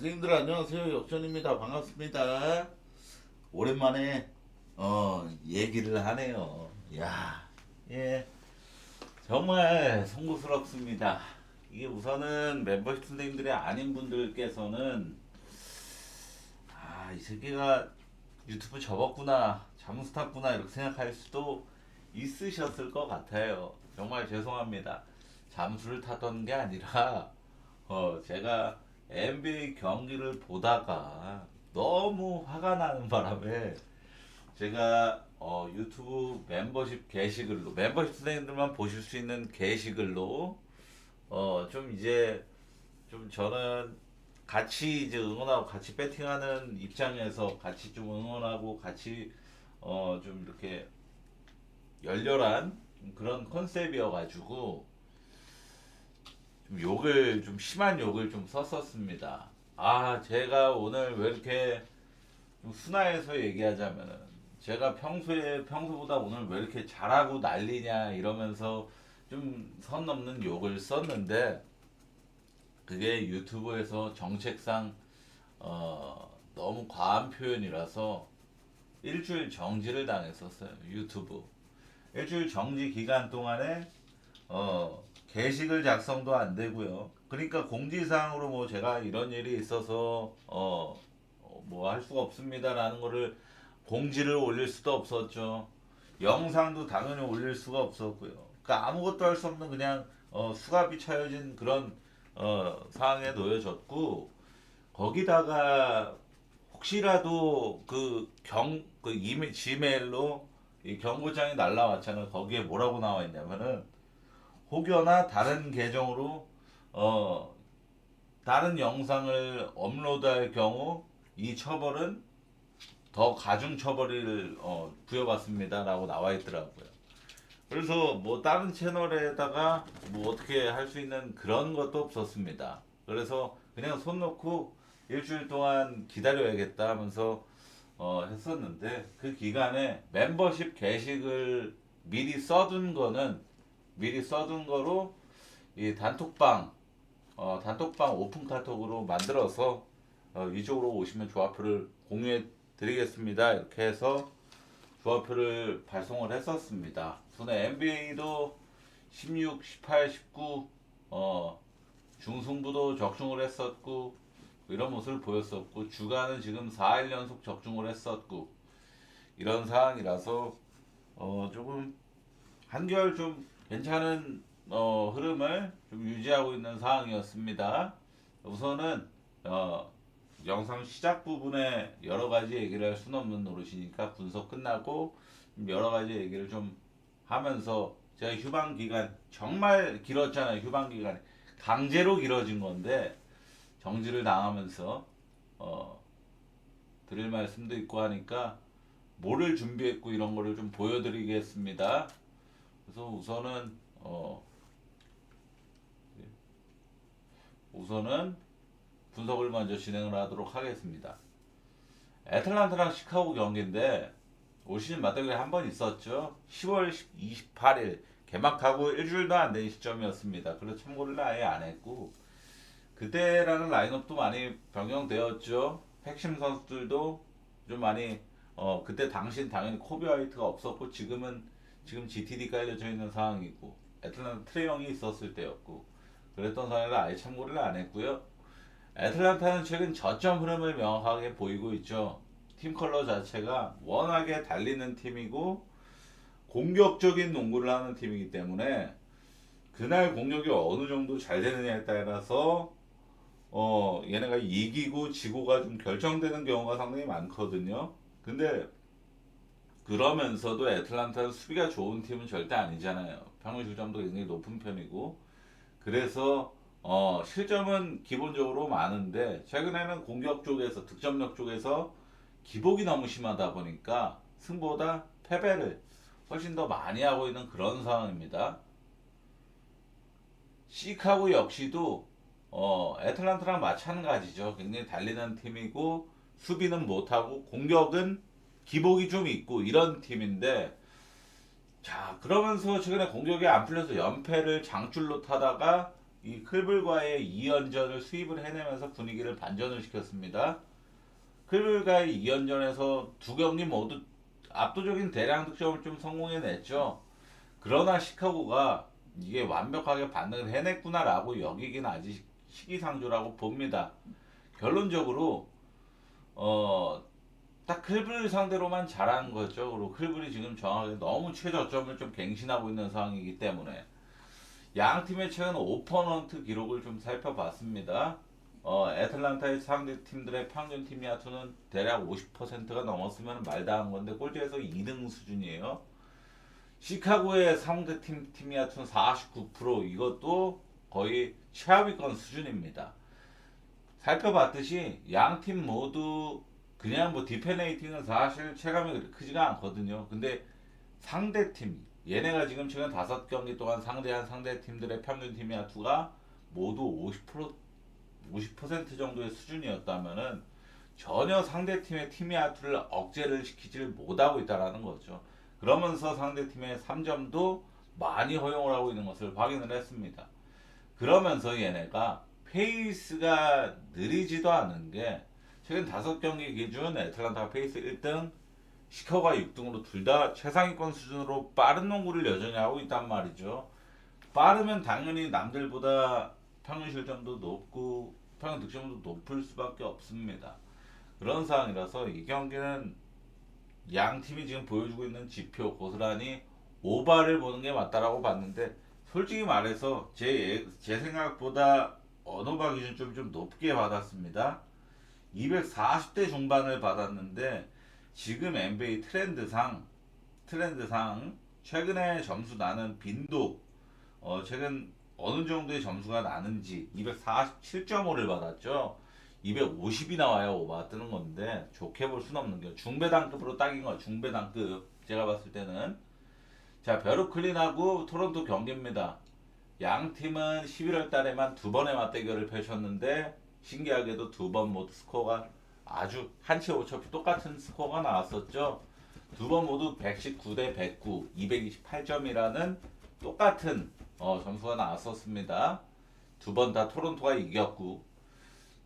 선생님들 안녕하세요. 역전입니다. 반갑습니다. 오랜만에 얘기를 하네요. 야, 예, 정말 송구스럽습니다. 이게 우선은 멤버십 선생님들이 아닌 분들께서는 이 새끼가 유튜브 접었구나, 잠수 탔구나 이렇게 생각할 수도 있으셨을 것 같아요. 정말 죄송합니다. 잠수를 탔던 게 아니라 제가 NBA 경기를 보다가 너무 화가 나는 바람에 제가 유튜브 멤버십 게시글로 멤버십 선생님들만 보실 수 있는 게시글로 좀 이제 좀 저는 같이 이제 응원하고 같이 배팅하는 입장에서 같이 좀 응원하고 같이 좀 이렇게 열렬한 그런 컨셉이어가지고 좀 욕을 좀 심한 욕을 좀 썼었습니다. 제가 오늘 왜 이렇게 좀 순화해서 얘기하자면은 제가 평소보다 오늘 왜 이렇게 잘하고 난리냐 이러면서 좀 선 넘는 욕을 썼는데 그게 유튜브에서 정책상 너무 과한 표현이라서 일주일 정지를 당했었어요. 유튜브 일주일 정지 기간 동안에 게시글 작성도 안 되고요. 그러니까 공지사항으로 뭐 제가 이런 일이 있어서 뭐 할 수가 없습니다라는 거를 공지를 올릴 수도 없었죠. 영상도 당연히 올릴 수가 없었고요. 그러니까 아무것도 할 수 없는 그냥 수갑이 차여진 그런 상황에 놓여졌고 거기다가 혹시라도 그 이메일 지메일로 이 경고장이 날라왔잖아요. 거기에 뭐라고 나와 있냐면은 혹여나 다른 계정으로 어 다른 영상을 업로드할 경우 이 처벌은 더 가중 처벌을 부여받습니다라고 나와 있더라고요. 그래서 뭐 다른 채널에다가 뭐 어떻게 할 수 있는 그런 것도 없었습니다. 그래서 그냥 손 놓고 일주일 동안 기다려야겠다 하면서 했었는데 그 기간에 멤버십 게시글 미리 써둔 거로 이 단톡방 오픈 카톡으로 만들어서 이쪽으로 오시면 조합표를 공유해 드리겠습니다. 이렇게 해서 조합표를 발송을 했었습니다. 우선에 NBA도 16, 18, 19 중승부도 적중을 했었고 이런 모습을 보였었고 주간은 지금 4일 연속 적중을 했었고 이런 상황이라서 조금 한결 좀 괜찮은 흐름을 좀 유지하고 있는 상황이었습니다. 우선은 영상 시작 부분에 여러 가지 얘기를 할 수는 없는 노릇이니까 분석 끝나고 여러 가지 얘기를 좀 하면서 제가 휴방 기간 정말 길었잖아요. 휴방 기간이 강제로 길어진 건데 정지를 당하면서 어, 드릴 말씀도 있고 하니까 뭐를 준비했고 이런 거를 좀 보여드리겠습니다. 그래서 우선은 분석을 먼저 진행을 하도록 하겠습니다. 애틀란타랑 시카고 경기인데 올 시즌 맞대결이 한 번 있었죠. 10월 28일 개막하고 일주일도 안 된 시점이었습니다. 그래서 참고를 아예 안 했고 그때라는 라인업도 많이 변경되었죠. 핵심 선수들도 좀 많이 그때 당시엔 당연히 코비 화이트가 없었고 지금 GTD가 알려져 있는 상황이고 애틀란타 트레이형이 있었을 때였고 그랬던 상황이라 아예 참고를 안 했고요. 애틀란타는 최근 저점 흐름을 명확하게 보이고 있죠. 팀 컬러 자체가 워낙에 달리는 팀이고 공격적인 농구를 하는 팀이기 때문에 그날 공격이 어느 정도 잘 되느냐에 따라서 얘네가 이기고 지고가 좀 결정되는 경우가 상당히 많거든요. 근데 그러면서도 애틀란타는 수비가 좋은 팀은 절대 아니잖아요. 평균 실점도 굉장히 높은 편이고 그래서 실점은 기본적으로 많은데 최근에는 공격 쪽에서 득점력 쪽에서 기복이 너무 심하다 보니까 승보다 패배를 훨씬 더 많이 하고 있는 그런 상황입니다. 시카고 역시도 애틀란타랑 마찬가지죠. 굉장히 달리는 팀이고 수비는 못하고 공격은 기복이 좀 있고 이런 팀인데 자 그러면서 최근에 공격이 안 풀려서 연패를 장줄로 타다가 이 클블과의 2연전을 수입을 해내면서 분위기를 반전을 시켰습니다. 클블과의 2연전에서 두 경기 모두 압도적인 대량 득점을 좀 성공해냈죠. 그러나 시카고가 이게 완벽하게 반등을 해냈구나라고 여기긴 아직 시기상조라고 봅니다. 결론적으로 어, 딱 클블 상대로만 잘한 거죠. 그리고 클블이 지금 정확하게 너무 최저점을 좀 갱신하고 있는 상황이기 때문에 양 팀의 최근 오퍼넌트 기록을 좀 살펴봤습니다. 애틀란타의 상대 팀들의 평균 팀 야투는 대략 50%가 넘었으면 말다한 건데 꼴찌에서 2등 수준이에요. 시카고의 상대 팀 야투는 49%, 이것도 거의 최하위권 수준입니다. 살펴봤듯이 양 팀 모두 그냥 뭐 디페네이팅은 사실 체감이 그렇게 크지가 않거든요. 근데 상대팀, 얘네가 지금 최근 5경기 동안 상대한 상대팀들의 평균 팀 야투가 모두 50% 정도의 수준이었다면은 전혀 상대팀의 팀 야투를 억제를 시키질 못하고 있다는 거죠. 그러면서 상대팀의 3점도 많이 허용을 하고 있는 것을 확인을 했습니다. 그러면서 얘네가 페이스가 느리지도 않은 게 최근 5경기 기준 애틀란타가 페이스 1등, 시카고가 6등으로 둘 다 최상위권 수준으로 빠른 농구를 여전히 하고 있단 말이죠. 빠르면 당연히 남들보다 평균 실점도 높고 평균 득점도 높을 수밖에 없습니다. 그런 상황이라서 이 경기는 양 팀이 지금 보여주고 있는 지표 고스란히 오바를 보는 게 맞다라고 봤는데, 솔직히 말해서 제 생각보다 언어바 기준 좀 높게 받았습니다. 240대 중반을 받았는데 지금 NBA 트렌드상 최근에 점수 나는 빈도, 최근 어느 정도의 점수가 나는지 247.5를 받았죠. 250이 나와야 오바 뜨는 건데 좋게 볼 수는 없는 게 중배당급으로 딱인 거야. 중배당급 제가 봤을 때는. 자, 베루클린하고 토론토 경기입니다. 양 팀은 11월 달에만 두 번의 맞대결을 펼쳤는데 신기하게도 두 번 모두 스코어가 아주 한치 오차없이 똑같은 스코어가 나왔었죠. 두 번 모두 119대 109, 228점이라는 똑같은 점수가 나왔었습니다. 두 번 다 토론토가 이겼고,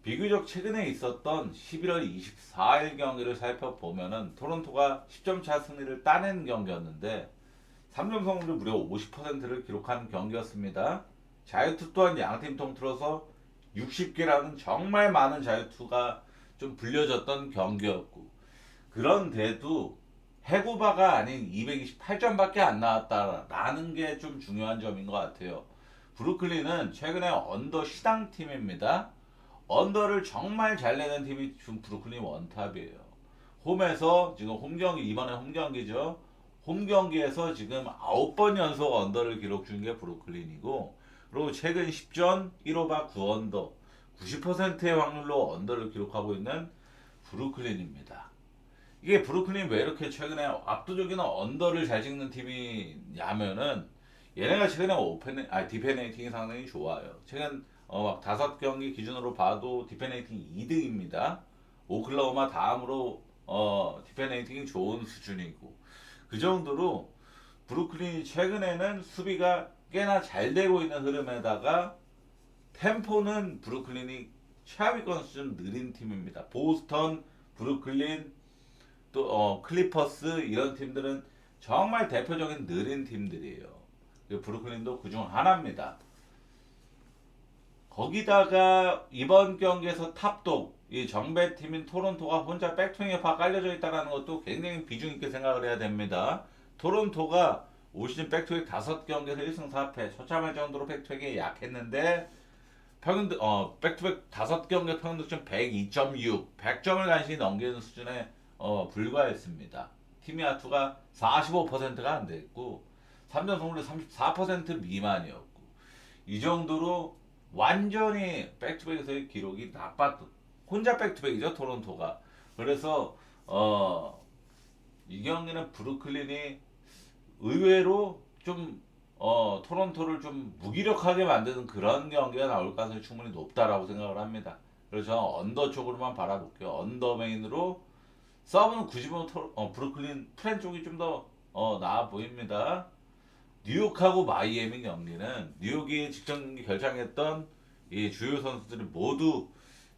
비교적 최근에 있었던 11월 24일 경기를 살펴보면은 토론토가 10점 차 승리를 따낸 경기였는데 3점 성공률 무려 50%를 기록한 경기였습니다. 자유투 또한 양팀 통틀어서 60개라는 정말 많은 자유투가 좀 불려졌던 경기였고, 그런데도 해고바가 아닌 228점밖에 안 나왔다라는 게 좀 중요한 점인 것 같아요. 브루클린은 최근에 언더 시당 팀입니다. 언더를 정말 잘 내는 팀이 지금 브루클린 원탑이에요. 홈에서 지금 이번에 홈 경기죠. 홈 경기에서 지금 9번 연속 언더를 기록 중인 게 브루클린이고, 그리고 최근 10전 1호바 9언더, 90%의 확률로 언더를 기록하고 있는 브루클린입니다. 이게 브루클린 왜 이렇게 최근에 압도적인 언더를 잘 찍는 팀이냐면은 얘네가 최근에 디페네이팅이 상당히 좋아요. 최근 막 5경기 기준으로 봐도 디페네이팅 2등입니다. 오클라호마 다음으로 디페네이팅이 좋은 수준이고, 그 정도로 브루클린이 최근에는 수비가 꽤나 잘 되고 있는 흐름에다가 템포는 브루클린이 최하위권 수준 느린 팀입니다. 보스턴, 브루클린, 또 클리퍼스 이런 팀들은 정말 대표적인 느린 팀들이에요. 브루클린도 그중 하나입니다. 거기다가 이번 경기에서 탑독, 이 정배팀인 토론토가 혼자 백투행에 파 깔려져 있다는 것도 굉장히 비중 있게 생각을 해야 됩니다. 토론토가 올 시즌 백투백 5경기에서 1승 4패, 처참할 정도로 백투백이 약했는데 백투백 5경기 평균 득점 102.6, 100점을 간신히 넘기는 수준에 불과했습니다. 팀 야투가 45%가 안 됐고 3점 성공률 34% 미만이었고, 이 정도로 완전히 백투백에서의 기록이 나빴던, 혼자 백투백이죠 토론토가. 그래서 이 경기는 브루클린이 의외로 좀 토론토를 좀 무기력하게 만드는 그런 경기가 나올 가능성이 충분히 높다라고 생각을 합니다. 그래서 저는 언더 쪽으로만 바라볼게요. 언더 메인으로. 서브는 굳이 보면 브루클린 프렌 쪽이 좀 더 나아 보입니다. 뉴욕하고 마이애미 경기는 뉴욕이 직전 경기 결장했던 이 주요 선수들이 모두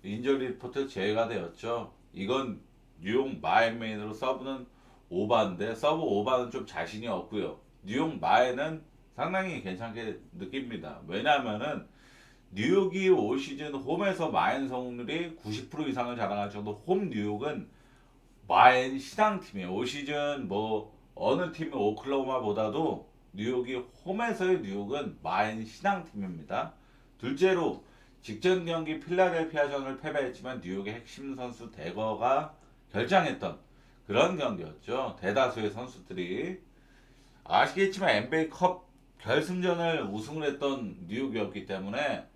인저리 리포트 제외가 되었죠. 이건 뉴욕 마이애미로 서브는 오바인데 서브 오바는 좀 자신이 없고요. 뉴욕 마이는 상당히 괜찮게 느낍니다. 왜냐하면은 뉴욕이 올 시즌 홈에서 마인 성률이 90% 이상을 자랑할 정도 홈 뉴욕은 마인 시장팀이에요. 올 시즌 뭐 어느 팀이 오클라호마보다도 뉴욕이 홈에서의 뉴욕은 마인 신앙팀입니다. 둘째로 직전 경기 필라델피아전을 패배했지만 뉴욕의 핵심 선수 대거가 결장했던 그런 경기였죠. 대다수의 선수들이 아시겠지만 NBA 컵 결승전을 우승을 했던 뉴욕이었기 때문에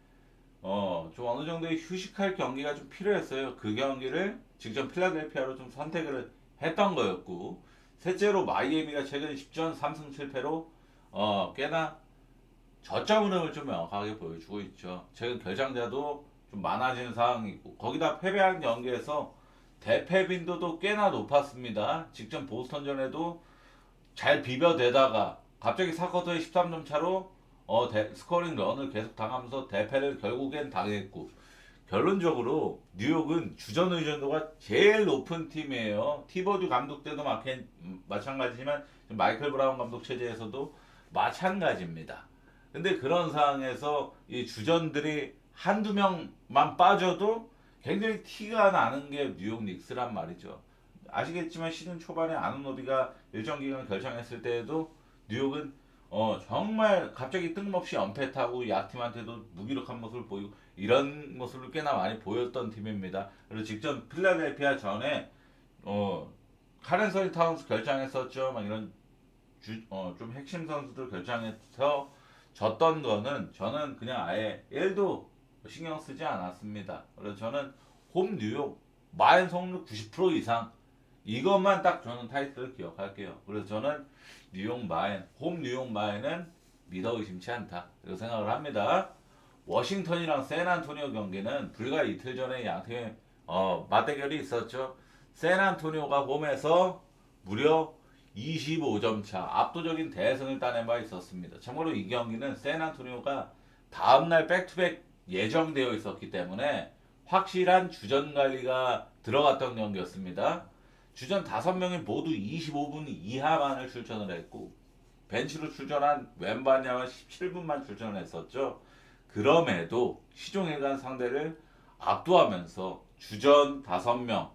좀 어느 정도의 휴식할 경기가 좀 필요했어요. 그 경기를 직접 필라델피아로 좀 선택을 했던 거였고, 셋째로 마이애미가 최근 10전 3승 7패로 꽤나 저점 흐름을 좀 명확하게 보여주고 있죠. 최근 결장자도 좀 많아지는 상황이고, 거기다 패배한 경기에서 대패 빈도도 꽤나 높았습니다. 직전 보스턴전에도 잘 비벼대다가 갑자기 4쿼터에 13점 차로 스코어링 런을 계속 당하면서 대패를 결국엔 당했고, 결론적으로 뉴욕은 주전 의존도가 제일 높은 팀이에요. 티버드 감독 때도 마찬가지지만 마이클 브라운 감독 체제에서도 마찬가지입니다. 근데 그런 상황에서 이 주전들이 한두 명만 빠져도 굉장히 티가 나는 게 뉴욕 닉스란 말이죠. 아시겠지만 시즌 초반에 아누노비가 일정 기간 결정했을 때에도 뉴욕은 정말 갑자기 뜬금없이 연패타고 약팀한테도 무기력한 모습을 보이고 이런 모습을 꽤나 많이 보였던 팀입니다. 그리고 직전 필라델피아 전에 카렌서리 타운스 결장했었죠. 막 이런 좀 핵심 선수들 결장해서 졌던 거는 저는 그냥 아예 1도 신경 쓰지 않았습니다. 그래서 저는 홈 뉴욕 마인 성률 90% 이상 이것만 딱 저는 타이틀을 기억할게요. 그래서 저는 뉴욕 마인, 홈 뉴욕 마인은 믿어 의심치 않다. 이렇게 생각을 합니다. 워싱턴이랑 샌안토니오 경기는 불과 이틀 전에 양팀의 맞대결이 있었죠. 샌안토니오가 홈에서 무려 25점 차 압도적인 대승을 따낸 바 있었습니다. 참고로 이 경기는 샌안토니오가 다음날 백투백 예정되어 있었기 때문에 확실한 주전 관리가 들어갔던 경기였습니다. 주전 5명이 모두 25분 이하만을 출전을 했고 벤치로 출전한 웬바냐와 17분만 출전을 했었죠. 그럼에도 시종일관 상대를 압도하면서 주전 5명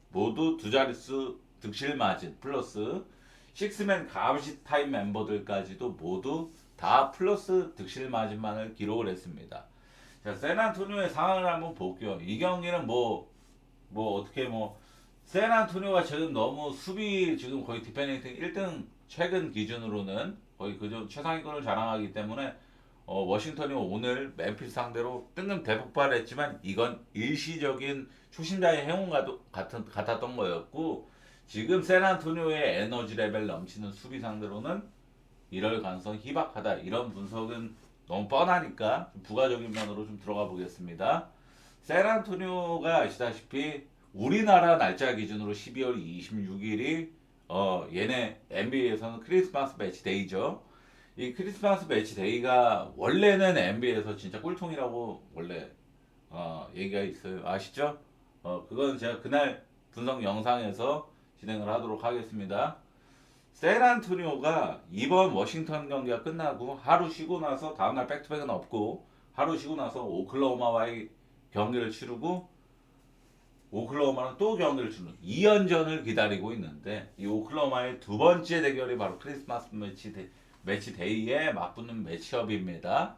모두 두 자릿수 득실 마진 플러스 식스맨 감시 타임 멤버들까지도 모두 다 플러스 득실 마진만을 기록을 했습니다. 자, 샌안토니오의 상황을 한번 볼게요. 이 경기는 어떻게 샌안토니오가 지금 너무 수비 지금 거의 디펜딩 1등 최근 기준으로는 거의 그저 최상위권을 자랑하기 때문에 워싱턴이 오늘 멤피스 상대로 뜬금 대폭발했지만 이건 일시적인 초심자의 행운 같았던 거였고 지금 샌안토니오의 에너지 레벨 넘치는 수비 상대로는 이럴 가능성 희박하다. 이런 분석은 너무 뻔하니까 부가적인 면으로 좀 들어가 보겠습니다. 샌안토니오가 아시다시피 우리나라 날짜 기준으로 12월 26일이 얘네 NBA에서는 크리스마스 매치 데이죠. 이 크리스마스 매치 데이가 원래는 NBA에서 진짜 꿀통이라고 원래 얘기가 있어요. 아시죠? 그건 제가 그날 분석 영상에서 진행을 하도록 하겠습니다. 샌안토니오가 이번 워싱턴 경기가 끝나고 하루 쉬고 나서 다음날 백투백은 없고 하루 쉬고 나서 오클라호마와의 경기를 치르고 오클라호마는 또 경기를 치르는 2연전을 기다리고 있는데 이 오클라호마의 두 번째 대결이 바로 크리스마스 매치 데이에 맞붙는 매치업입니다.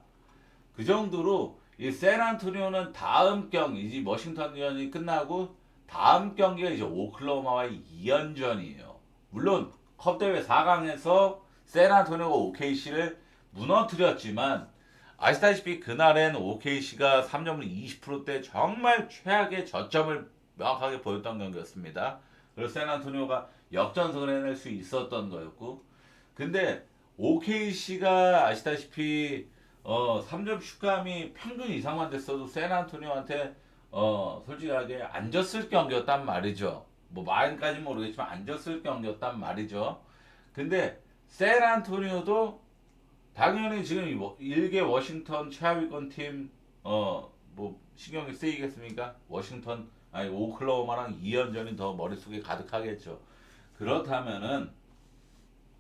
그 정도로 이 샌안토니오는 다음 경기 이제 워싱턴전이 끝나고 다음 경기가 이제 오클라호마와의 2연전이에요. 물론 컵 대회 4강에서 샌안토니오가 OKC를 무너뜨렸지만 아시다시피 그날엔 OKC가 3점을 20%대 정말 최악의 저점을 명확하게 보였던 경기였습니다. 그래서 샌안토니오가 역전승을 해낼 수 있었던 거였고 근데 OKC가 아시다시피 3점 슛감이 평균 이상만 됐어도 샌안토니오한테 솔직하게 안 졌을 경기였단 말이죠. 뭐 마인까지 모르겠지만 안 졌을 경기였단 말이죠. 근데 샌안토니오도 당연히 지금 일개 워싱턴 최하위권 팀 뭐 신경이 쓰이겠습니까? 워싱턴 아니 오클라호마랑 2연전이 더 머릿속에 가득하겠죠. 그렇다면은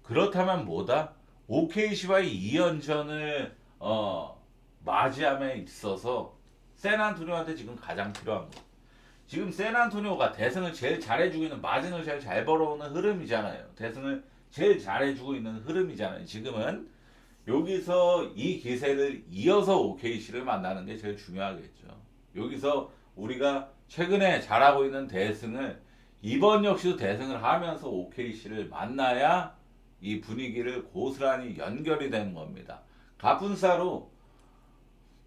그렇다면 뭐다? OKC와의 2연전을 맞이함에 있어서 샌안토니오한테 지금 가장 필요한 거. 지금 샌안토니오가 대승을 제일 잘해주고 있는 마진을 제일 잘 벌어오는 흐름이잖아요. 대승을 제일 잘해주고 있는 흐름이잖아요. 지금은 여기서 이 기세를 이어서 OKC를 만나는 게 제일 중요하겠죠. 여기서 우리가 최근에 잘하고 있는 대승을 이번 역시도 대승을 하면서 OKC를 만나야 이 분위기를 고스란히 연결이 되는 겁니다. 가분사로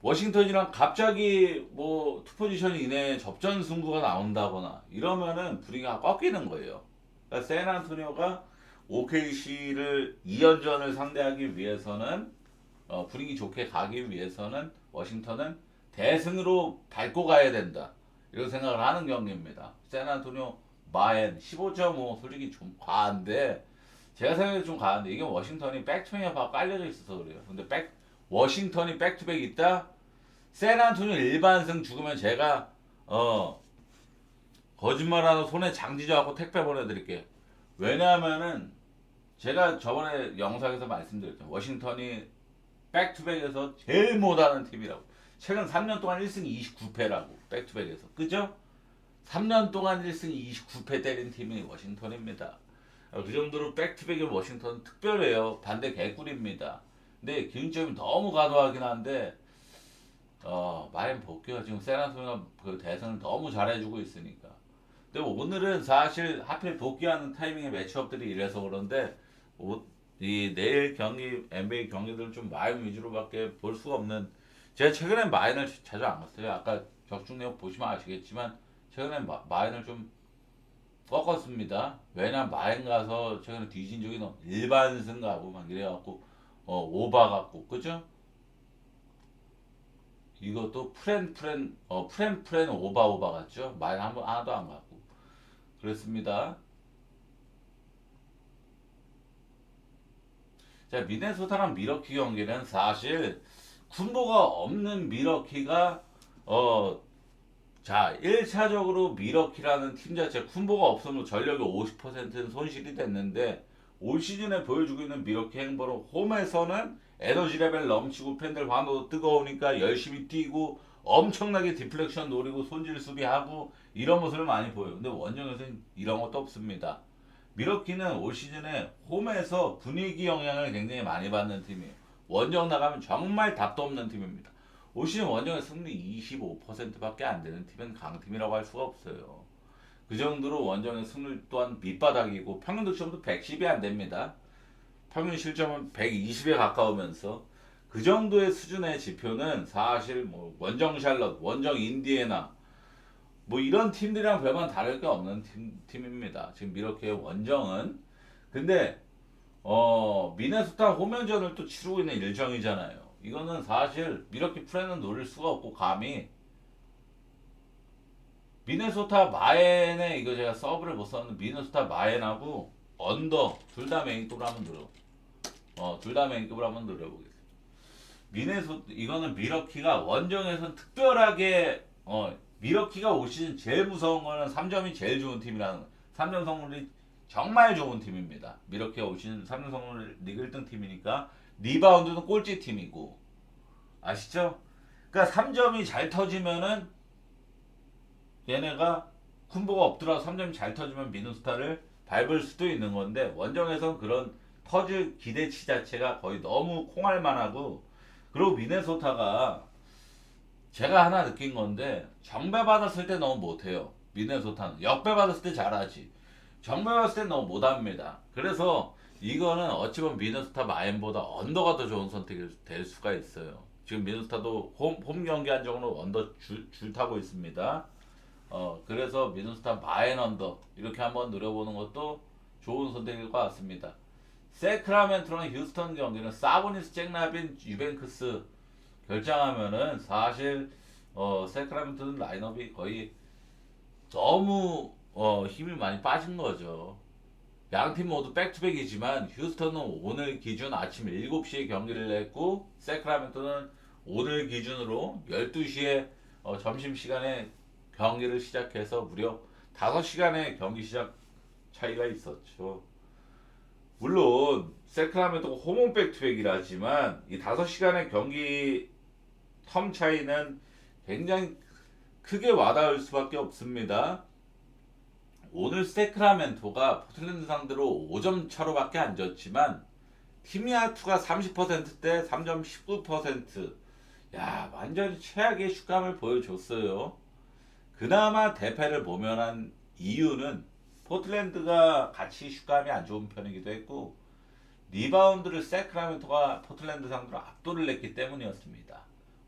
워싱턴이랑 갑자기 뭐 투포지션 이내에 접전 승부가 나온다거나 이러면은 분위기가 꺾이는 거예요. 그러니까 샌안토니오가 OKC를 2연전을 상대하기 위해서는 분위기 좋게 가기 위해서는 워싱턴은 대승으로 밟고 가야 된다. 이런 생각을 하는 경기입니다. 샌안토니오 마엔 15.5 솔직히 좀 과한데 제가 생각해도 좀 과한데 이게 워싱턴이 백투백이 깔려져 있어서 그래요. 근데 워싱턴이 백투백 있다? 샌안토니오 일반승 죽으면 제가 거짓말하고 손에 장지 져갖고 택배 보내드릴게요. 왜냐하면은 제가 저번에 영상에서 말씀드렸죠. 워싱턴이 백투백에서 제일 못하는 팀이라고. 최근 3년 동안 1승 29패라고 백투백에서. 그죠? 3년 동안 1승 29패 때린 팀이 워싱턴입니다. 그 정도로 백투백의 워싱턴은 특별해요. 반대 개꿀입니다. 근데 기운점이 너무 과도하긴 한데 마인 볼게요. 지금 샌안토니오가 그 대선을 너무 잘해주고 있으니까. 근데 오늘은 사실 하필 복귀하는 타이밍에 매치업들이 이래서 그런데 이 내일 경기 NBA 경기들은 좀 마인 위주로밖에 볼 수가 없는. 제가 최근엔 마인을 자주 안 갔어요. 아까 적중력 보시면 아시겠지만 최근엔 마인을 좀 꺾었습니다. 왜냐면 마인 가서 최근에 뒤진 적이 너무 일반승 가고 막 이래갖고 오바 갖고 그죠? 이것도 프렌 오바 같죠? 마인 한번 하나도 안 갖고 그랬습니다. 자, 미네소타랑 미러키 경기는 사실 쿤보가 없는 미러키가 자 1차적으로 미러키라는 팀 자체 쿤보가 없으면 전력의 50%는 손실이 됐는데 올 시즌에 보여주고 있는 미러키 행보로 홈에서는 에너지 레벨 넘치고 팬들 환호도 뜨거우니까 열심히 뛰고 엄청나게 디플렉션 노리고 손질 수비하고 이런 모습을 많이 보여요. 근데 원정에서는 이런 것도 없습니다. 미러키는 올 시즌에 홈에서 분위기 영향을 굉장히 많이 받는 팀이에요. 원정 나가면 정말 답도 없는 팀입니다. 올 시즌 원정의 승리 25%밖에 안 되는 팀은 강팀이라고 할 수가 없어요. 그 정도로 원정의 승률 또한 밑바닥이고 평균 득점도 110이 안 됩니다. 평균 실점은 120에 가까우면서 그 정도의 수준의 지표는 사실 뭐 원정 샬럿, 원정 인디애나 뭐 이런 팀들이랑 별반 다를 게 없는 팀입니다. 지금 미러키의 원정은 근데 미네소타 홈연전을 또 치르고 있는 일정이잖아요. 이거는 사실 미러키 프렌은 노릴 수가 없고 감히 미네소타 마엔에 이거 제가 서브를 못 썼는데 미네소타 마엔하고 언더 둘 다 메인급으로 한번 둘 다 메인급으로 한번 노려보겠습니다. 이거는 미러키가 원정에선 특별하게 미러키가 올 시즌 제일 무서운 거는 3점이 제일 좋은 팀이라는 거. 3점 성공률이 정말 좋은 팀입니다. 미러키가 올 시즌 3점 성공률 리그 1등 팀이니까 리바운드는 꼴찌 팀이고 아시죠? 그러니까 3점이 잘 터지면은 얘네가 쿤보가 없더라도 3점이 잘 터지면 미네소타를 밟을 수도 있는 건데 원정에선 그런 터질 기대치 자체가 거의 너무 콩알만하고 그리고 미네소타가 제가 하나 느낀 건데 정배 받았을 때 너무 못해요. 미네소타는 역배 받았을 때 잘하지. 정배 받았을 때 너무 못합니다. 그래서 이거는 어찌 보면 미네소타 마인보다 언더가 더 좋은 선택이 될 수가 있어요. 지금 미네소타도 홈 경기 한정으로 언더 줄 타고 있습니다. 그래서 미네소타 마인 언더 이렇게 한번 노려보는 것도 좋은 선택일 것 같습니다. 세크라멘토랑 휴스턴 경기는 사보니스, 잭라빈, 유벤크스 결정하면은 사실 세크라멘토는 라인업이 거의 너무 힘이 많이 빠진 거죠. 양팀 모두 백투백이지만 휴스턴은 오늘 기준 아침 7시에 경기를 했고 세크라멘토는 오늘 기준으로 12시에 점심시간에 경기를 시작해서 무려 5시간의 경기 시작 차이가 있었죠. 물론 세크라멘토가 홈온 백투백이라지만 이 5시간의 경기 텀 차이는 굉장히 크게 와닿을 수밖에 없습니다. 오늘 세크라멘토가 포틀랜드 상대로 5점 차로밖에 안 졌지만 팀야투가 30%대 3점 19%. 야, 완전히 최악의 슛감을 보여줬어요. 그나마 대패를 보면한 이유는 포틀랜드가 같이 슛감이 안 좋은 편이기도 했고 리바운드를 세크라멘토가 포틀랜드 상대로 압도를 냈기 때문이었습니다.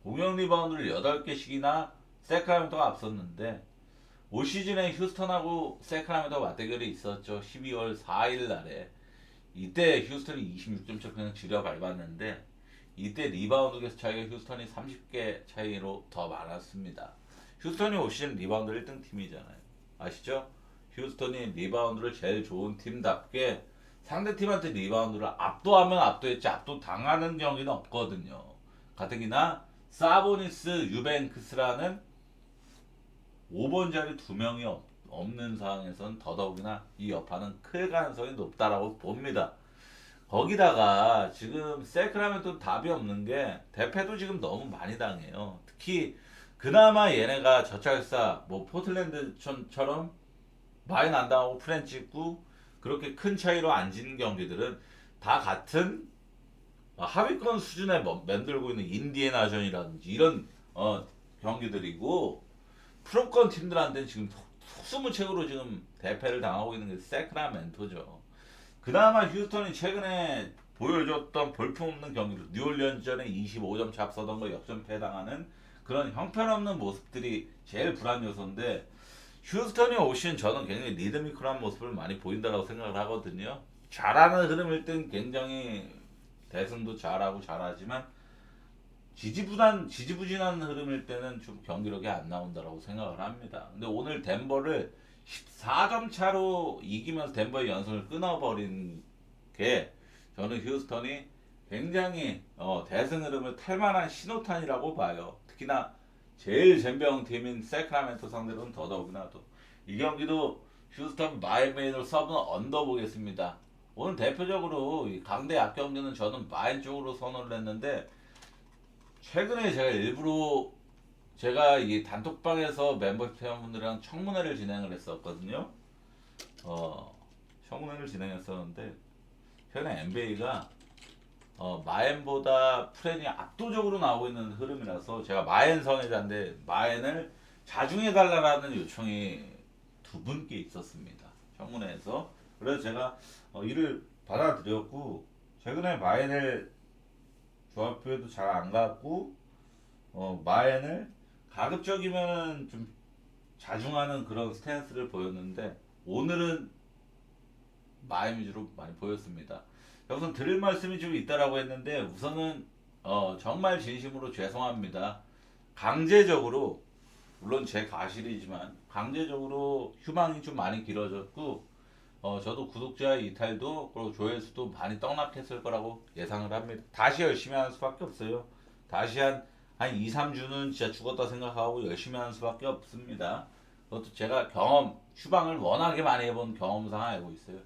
공격 리바운드를 8개씩이나 세크라멘토가 앞섰는데 올 시즌에 휴스턴하고 세크라멘토 맞대결이 있었죠. 12월 4일 날에. 이때 휴스턴이 26점 그냥 지려 밟았는데 이때 리바운드 개수 차이가 휴스턴이 30개 차이로 더 많았습니다. 휴스턴이 올 시즌 리바운드 1등 팀이잖아요. 아시죠? 휴스턴이 리바운드를 제일 좋은 팀답게 상대팀한테 리바운드를 압도하면 압도했지 압도당하는 경기는 없거든요. 가뜩이나 사보니스, 유뱅크스라는 5번 자리 2명이 없는 상황에서는 더더욱이나 이 여파는 클 가능성이 높다라고 봅니다. 거기다가 지금 세크라멘토 답이 없는 게 대패도 지금 너무 많이 당해요. 특히 그나마 얘네가 저찰사 뭐 포틀랜드처럼 많이 안 당하고 프렌치 있고 그렇게 큰 차이로 안 지는 경기들은 다 같은 하위권 수준에 만들고 있는 인디애나전이라든지 이런 경기들이고 프로권 팀들한테는 지금 속수무책으로 지금 대패를 당하고 있는 게 세크라멘토죠. 그나마 휴스턴이 최근에 보여줬던 볼품없는 경기로 뉴올리언즈전에 25점 차 앞서던 거 역전패 당하는 그런 형편없는 모습들이 제일 불안 요소인데 휴스턴이 오신 저는 굉장히 리드미컬한 모습을 많이 보인다고 생각을 하거든요. 잘하는 흐름일 땐 굉장히 대승도 잘하고 잘하지만 지지부진한 흐름일 때는 좀 경기력이 안 나온다라고 생각을 합니다. 근데 오늘 덴버를 14점 차로 이기면서 덴버의 연승을 끊어버린 게 저는 휴스턴이 굉장히 대승 흐름을 탈 만한 신호탄이라고 봐요. 특히나 제일 젬병 팀인 세크라멘토 상대로는 더더욱이나도 이 경기도 휴스턴 마인메인으로 서브는 언더 보겠습니다. 오늘 대표적으로 이 강대 약경기는 저는 마인 쪽으로 선호를 했는데 최근에 제가 일부러 제가 이 단톡방에서 멤버 회원분들이랑 청문회를 진행을 했었거든요. 청문회를 진행했었는데 최근에 NBA가 마엔보다 프렌이 압도적으로 나오고 있는 흐름이라서 제가 마엔 선회자인데 마엔을 자중해달라는 요청이 두 분께 있었습니다. 청문회에서. 그래서 제가 이를 받아들였고 최근에 마엔을 조합표에도 잘 안 갔고 마엔을 가급적이면은 좀 자중하는 그런 스탠스를 보였는데 오늘은 마엔 위주로 많이 보였습니다. 우선 드릴 말씀이 좀 있다라고 했는데 우선은 정말 진심으로 죄송합니다. 강제적으로 물론 제 과실이지만 강제적으로 휴방이 좀 많이 길어졌고 저도 구독자 이탈도 그리고 조회수도 많이 떡락했을 거라고 예상을 합니다. 다시 열심히 하는 수밖에 없어요. 다시 한 2, 3주는 진짜 죽었다 생각하고 열심히 하는 수밖에 없습니다. 그것도 제가 휴방을 워낙에 많이 해본 경험상 알고 있어요.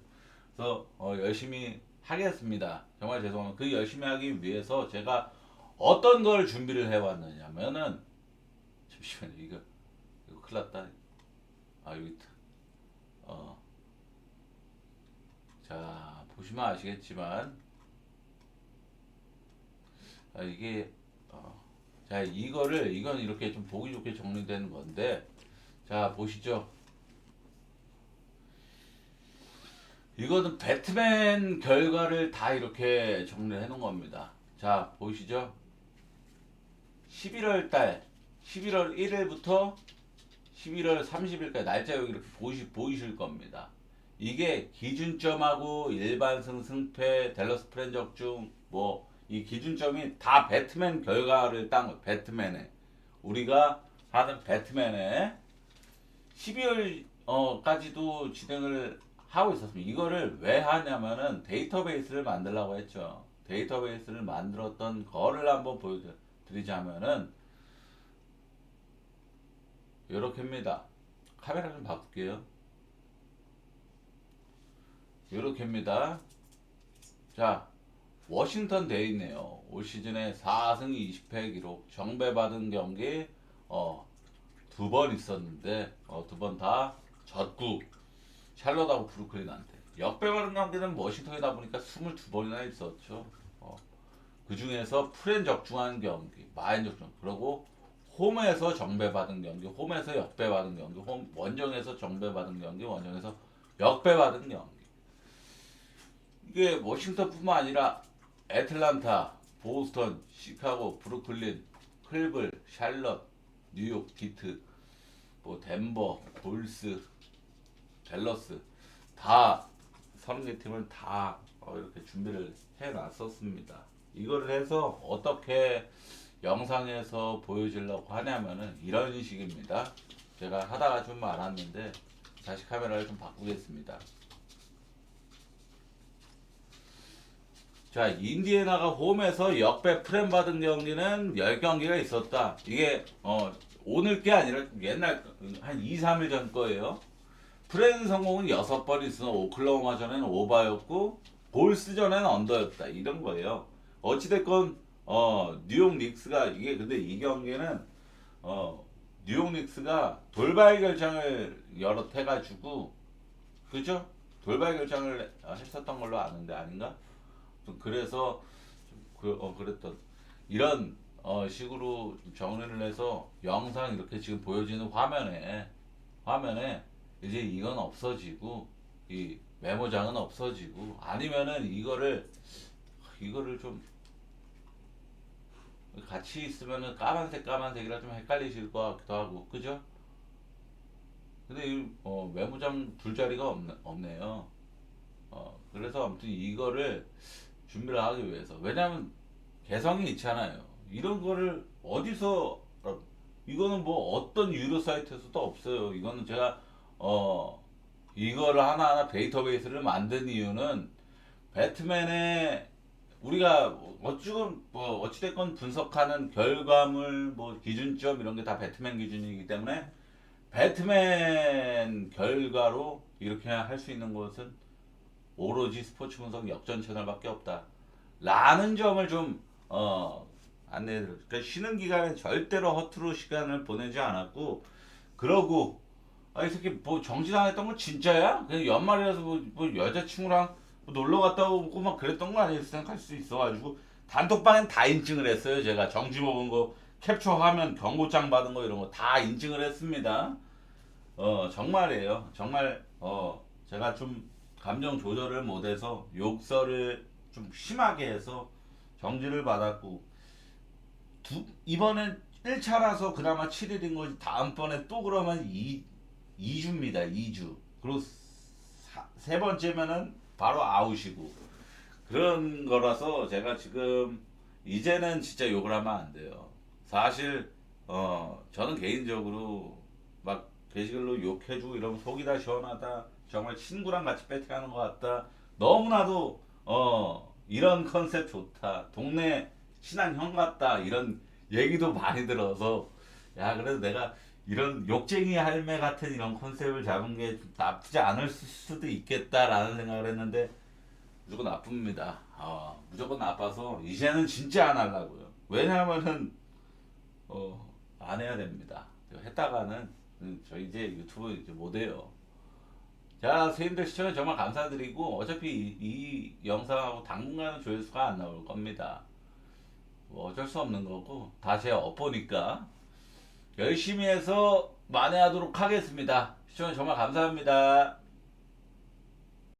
그래서 열심히 하겠습니다. 정말 죄송합니다. 그 열심히 하기 위해서 제가 어떤 걸 준비를 해왔느냐면은 잠시만요. 이거 큰일 났다. 여기 있다. 자 보시면 아시겠지만 이게 자 이건 이렇게 좀 보기 좋게 정리되는 건데 자 보시죠. 이거는 배트맨 결과를 다 이렇게 정리해 놓은 겁니다. 자 보이시죠? 11월 1일부터 11월 30일까지 날짜 여기 이렇게 보이실 겁니다. 이게 기준점하고 일반승 승패 댈러스 프렌적 중 뭐 이 기준점이 다 배트맨 결과를 딴 거예요. 배트맨에 우리가 하는 배트맨에 12월 까지도 진행을 하고 있었습니다. 이거를 왜 하냐면은 데이터베이스를 만들려고 했죠. 데이터베이스를 만들었던 거를 한번 보여드리자면은 요렇게입니다. 카메라 좀 바꿀게요. 요렇게입니다. 자, 워싱턴 돼 있네요. 올 시즌에 4승 20패 기록, 정배받은 경기 두 번 있었는데 두 번 다 졌고, 샬럿하고 브루클린한테 역배받은 경기는 워싱턴이다 보니까 22번이나 있었죠. 그 중에서 프렌 적중한 경기, 마인 적중, 그리고 홈에서 정배받은 경기, 홈에서 역배받은 경기, 원정에서 정배받은 경기, 원정에서 역배받은 경기. 이게 워싱턴뿐만 아니라 애틀란타, 보스턴, 시카고, 브루클린, 클블, 샬럿, 뉴욕, 디트, 뭐 덴버, 볼스, 댈러스 다 30개 팀을 다 이렇게 준비를 해놨었습니다. 이거를 해서 어떻게 영상에서 보여주려고 하냐면은 이런 식입니다. 제가 하다가 좀 말았는데 다시 카메라를 좀 바꾸겠습니다. 자, 인디애나가 홈에서 역배 프렘 받은 경기는 10경기가 있었다. 이게 오늘 게 아니라 옛날 한 2, 3일 전 거예요. 프렌 성공은 6번 있으나 오클라호마 전에는 오바였고 볼스 전에는 언더였다. 이런 거예요. 어찌됐건 뉴욕 닉스가 이게 근데 이 경기는 뉴욕 닉스가 돌발 결정을 여러 해가지고 그죠? 돌발 결정을 했었던 걸로 아는데 아닌가? 좀 그래서 그랬던 이런 식으로 정리를 해서 영상 이렇게 지금 보여지는 화면에 이제 이건 없어지고 이 메모장은 없어지고 아니면은 이거를 좀 같이 있으면은 까만색이라 좀 헷갈리실 것 같기도 하고 그죠? 근데 이 메모장 둘 자리가 없네요. 그래서 아무튼 이거를 준비를 하기 위해서 왜냐면 개성이 있잖아요. 이런 거를 어디서 이거는 뭐 어떤 유료 사이트에서도 없어요. 이거는 제가 이거를 하나하나 데이터베이스를 만든 이유는 배트맨의 우리가 지금 뭐 어찌됐건 분석하는 결과물 뭐 기준점 이런 게 다 배트맨 기준이기 때문에 배트맨 결과로 이렇게 할 수 있는 것은 오로지 스포츠 분석 역전 채널밖에 없다. 라는 점을 좀 안내해드려. 그러니까 쉬는 기간에 절대로 허투루 시간을 보내지 않았고 그러고 이 새끼 뭐 정지당했던 거 진짜야? 그냥 연말이라서 뭐 여자친구랑 뭐 놀러 갔다 오고 막 그랬던 거 아니었을 생각할 수 있어가지고 단톡방엔 다 인증을 했어요. 제가 정지 먹은 거 캡처 화면 경고장 받은 거 이런 거 다 인증을 했습니다. 정말이에요. 정말 제가 좀 감정 조절을 못해서 욕설을 좀 심하게 해서 정지를 받았고 이번엔 1차라서 그나마 7일인 거지 다음번에 또 그러면 2주입니다. 2주. 그리고 세 번째면은 바로 아웃이고 그런 거라서 제가 지금 이제는 진짜 욕을 하면 안 돼요. 사실 저는 개인적으로 막 게시글로 욕해주고 이러면 속이 다 시원하다. 정말 친구랑 같이 배팅하는 것 같다. 너무나도 이런 컨셉 좋다. 동네 친한 형 같다. 이런 얘기도 많이 들어서 야 그래도 내가 이런 욕쟁이 할매 같은 이런 컨셉을 잡은 게 나쁘지 않을 수도 있겠다라는 생각을 했는데 무조건 나쁩니다. 무조건 나빠서 이제는 진짜 안 하려고요. 왜냐하면은 안 해야 됩니다. 했다가는 저 이제 유튜브 이제 못 해요. 자, 선생님들 시청해 정말 감사드리고 어차피 이 영상하고 당분간은 조회수가 안 나올 겁니다. 뭐 어쩔 수 없는 거고 다 제 업보니까 열심히 해서 만회하도록 하겠습니다. 시청해 정말 감사합니다.